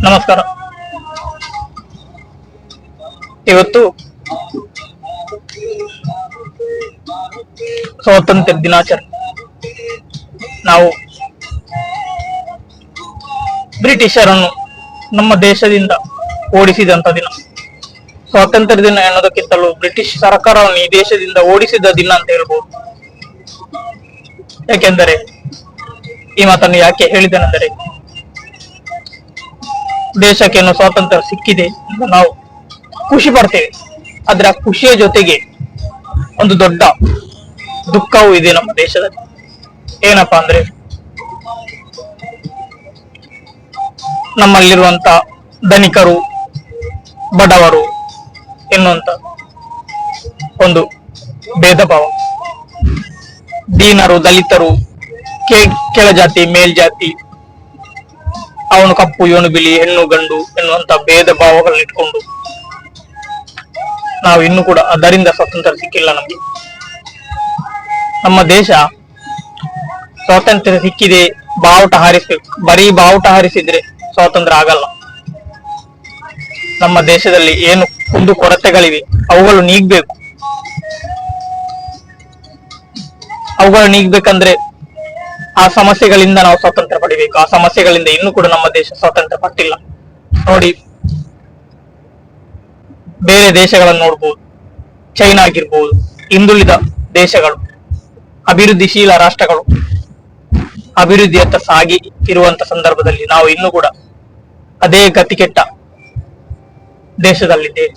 ನಮಸ್ಕಾರ. ಇವತ್ತು ಸ್ವಾತಂತ್ರ್ಯ ದಿನಾಚರಣೆ. ನಾವು ಬ್ರಿಟಿಷರನ್ನು ನಮ್ಮ ದೇಶದಿಂದ ಓಡಿಸಿದಂತ ದಿನ. ಸ್ವಾತಂತ್ರ್ಯ ದಿನ ಎನ್ನುವುದಕ್ಕಿಂತಲೂ ಬ್ರಿಟಿಷ್ ಸರ್ಕಾರವನ್ನು ಈ ದೇಶದಿಂದ ಓಡಿಸಿದ ದಿನ ಅಂತ ಹೇಳ್ಬೋದು. ಯಾಕೆಂದರೆ ಈ ಮಾತನ್ನು ಯಾಕೆ ಹೇಳಿದನೆಂದರೆ, ದೇಶಕ್ಕೇನು ಸ್ವಾತಂತ್ರ್ಯ ಸಿಕ್ಕಿದೆ ಎಂದು ನಾವು ಖುಷಿ ಪಡ್ತೇವೆ. ಆದ್ರೆ ಆ ಖುಷಿಯ ಜೊತೆಗೆ ಒಂದು ದೊಡ್ಡ ದುಃಖವೂ ಇದೆ ನಮ್ಮ ದೇಶದಲ್ಲಿ. ಏನಪ್ಪಾ ಅಂದ್ರೆ, ನಮ್ಮಲ್ಲಿರುವಂತ ಧನಿಕರು, ಬಡವರು ಎನ್ನುವಂತ ಒಂದು ಭೇದ ಭಾವ, ದೀನರು, ದಲಿತರು, ಕೆಳಜಾತಿ, ಮೇಲ್ಜಾತಿ, ಅವನು ಕಪ್ಪು, ಇವನು ಬಿಳಿ, ಹೆಣ್ಣು ಗಂಡು ಎನ್ನುವಂತ ಭೇದ ಭಾವಗಳನ್ನ ಇಟ್ಕೊಂಡು ನಾವು ಇನ್ನೂ ಕೂಡ ಅದರಿಂದ ಸ್ವಾತಂತ್ರ್ಯ ಸಿಕ್ಕಿಲ್ಲ ನಮಗೆ. ನಮ್ಮ ದೇಶ ಸ್ವಾತಂತ್ರ್ಯ ಸಿಕ್ಕಿದೆ, ಬಾವುಟ ಹಾರಿಸ್ಬೇಕು. ಬರೀ ಬಾವುಟ ಹಾರಿಸಿದ್ರೆ ಸ್ವಾತಂತ್ರ್ಯ ಆಗಲ್ಲ. ನಮ್ಮ ದೇಶದಲ್ಲಿ ಏನು ಕುಂದು ಕೊರತೆಗಳಿವೆ ಅವುಗಳು ನೀಗ್ಬೇಕು. ಅವುಗಳು ನೀಗ್ಬೇಕಂದ್ರೆ ಆ ಸಮಸ್ಯೆಗಳಿಂದ ನಾವು ಸ್ವಾತಂತ್ರ್ಯ ಪಡಿಬೇಕು. ಆ ಸಮಸ್ಯೆಗಳಿಂದ ಇನ್ನೂ ಕೂಡ ನಮ್ಮ ದೇಶ ಸ್ವಾತಂತ್ರ್ಯ ಪಟ್ಟಿಲ್ಲ. ನೋಡಿ, ಬೇರೆ ದೇಶಗಳನ್ನು ನೋಡ್ಬೋದು, ಚೈನಾ ಆಗಿರ್ಬೋದು, ಹಿಂದುಳಿದ ದೇಶಗಳು, ಅಭಿವೃದ್ಧಿಶೀಲ ರಾಷ್ಟ್ರಗಳು ಅಭಿವೃದ್ಧಿಯತ್ತ ಸಾಗಿ ಇರುವಂತ ಸಂದರ್ಭದಲ್ಲಿ ನಾವು ಇನ್ನೂ ಕೂಡ ಅದೇ ಗತಿಕೆಟ್ಟ ದೇಶದಲ್ಲಿದ್ದೇವೆ.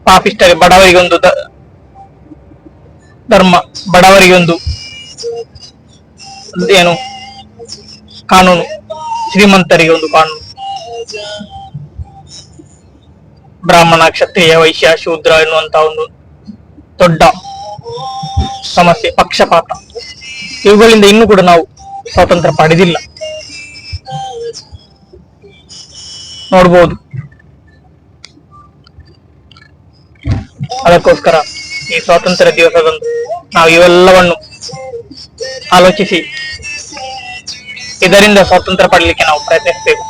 ಪಾಪಿಸ್ಟರಿಗೆ, ಬಡವರಿಗೊಂದು ಧರ್ಮ, ಬಡವರಿಗೊಂದು ಏನು ಕಾನೂನು, ಶ್ರೀಮಂತರಿಗೆ ಒಂದು ಕಾನೂನು, ಬ್ರಾಹ್ಮಣ, ಕ್ಷತ್ರಿಯ, ವೈಶ್ಯ, ಶೂದ್ರ ಎನ್ನುವಂತ ಒಂದು ದೊಡ್ಡ ಸಮಸ್ಯೆ, ಪಕ್ಷಪಾತ, ಇವುಗಳಿಂದ ಇನ್ನೂ ಕೂಡ ನಾವು ಸ್ವಾತಂತ್ರ್ಯ ಪಡೆದಿಲ್ಲ. ನೋಡ್ಬೋದು. ಅದಕ್ಕೋಸ್ಕರ ಈ ಸ್ವಾತಂತ್ರ್ಯ ದಿವಸದಂದು ನಾವು ಇವೆಲ್ಲವನ್ನು ಆಲೋಚಿಸಿ ಇದರಿಂದ ಸ್ವಾತಂತ್ರ್ಯ ಪಡಲಿಕ್ಕೆ ನಾವು ಪ್ರಯತ್ನಿಸಬೇಕು.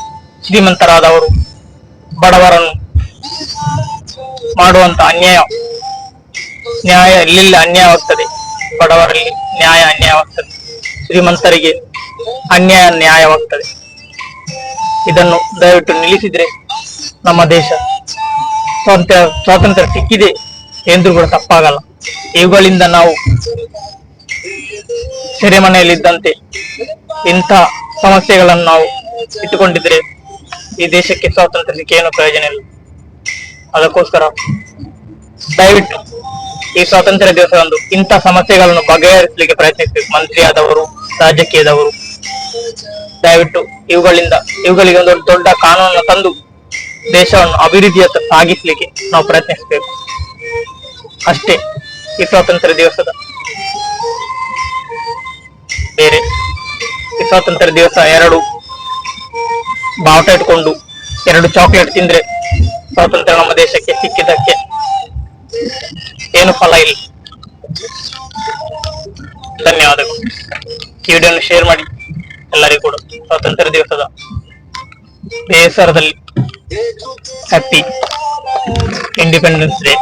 ಶ್ರೀಮಂತರಾದವರು ಬಡವರನ್ನು ಮಾಡುವಂತ ನ್ಯಾಯ ಎಲ್ಲಿ ಅನ್ಯಾಯವಾಗ್ತದೆ, ಬಡವರಲ್ಲಿ ಅನ್ಯಾಯವಾಗ್ತದೆ, ಶ್ರೀಮಂತರಿಗೆ ನ್ಯಾಯವಾಗ್ತದೆ. ಇದನ್ನು ದಯವಿಟ್ಟು ನಿಲ್ಲಿಸಿದ್ರೆ ನಮ್ಮ ದೇಶ ಸ್ವಾತಂತ್ರ್ಯ ಸಿಕ್ಕಿದೆ ಎಂದ್ರೂ ಕೂಡ ತಪ್ಪಾಗಲ್ಲ. ಇವುಗಳಿಂದ ನಾವು ಸೆರೆಮನೆಯಲ್ಲಿದ್ದಂತೆ ಇಂಥ ಸಮಸ್ಯೆಗಳನ್ನು ನಾವು ಇಟ್ಟುಕೊಂಡಿದ್ರೆ ಈ ದೇಶಕ್ಕೆ ಸ್ವಾತಂತ್ರ್ಯ ಸಿಕ್ಕಿ ಏನು ಪ್ರಯೋಜನ ಇಲ್ಲ. ಅದಕ್ಕೋಸ್ಕರ ದಯವಿಟ್ಟು ಈ ಸ್ವಾತಂತ್ರ್ಯ ದಿವಸದಂದು ಇಂಥ ಸಮಸ್ಯೆಗಳನ್ನು ಬಗೆಹರಿಸಲಿಕ್ಕೆ ಪ್ರಯತ್ನಿಸಬೇಕು. ಮಂತ್ರಿ ಆದವರು, ರಾಜಕೀಯದವರು ದಯವಿಟ್ಟು ಇವುಗಳಿಗೆ ಒಂದು ದೊಡ್ಡ ಕಾನೂನನ್ನು ತಂದು ದೇಶವನ್ನು ಅಭಿವೃದ್ಧಿಯತ್ತ ಸಾಗಿಸಲಿಕ್ಕೆ ನಾವು ಪ್ರಯತ್ನಿಸಬೇಕು. ಅಷ್ಟೇ ಈ ಸ್ವಾತಂತ್ರ್ಯ ದಿವಸದ ಬೇರೆ. ಈ ಸ್ವಾತಂತ್ರ್ಯ ದಿವಸ 2 ಬಾವುಟ ಇಟ್ಕೊಂಡು 2 ಚಾಕ್ಲೇಟ್ ತಿಂದ್ರೆ ಸ್ವಾತಂತ್ರ್ಯ ನಮ್ಮ ದೇಶಕ್ಕೆ ಸಿಕ್ಕಿದ್ದಕ್ಕೆ ಏನು ಫಲ ಇಲ್ಲ. ಧನ್ಯವಾದಗಳು. ಈ ವಿಡಿಯೋವನ್ನು ಶೇರ್ ಮಾಡಿ ಎಲ್ಲರಿಗೂ ಕೂಡ ಸ್ವಾತಂತ್ರ್ಯ ದಿವಸದ ಬೇಸರದಲ್ಲಿ ಹ್ಯಾಪಿ ಇಂಡಿಪೆಂಡೆನ್ಸ್ ಡೇ.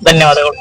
ಧನ್ಯವಾದಗಳು.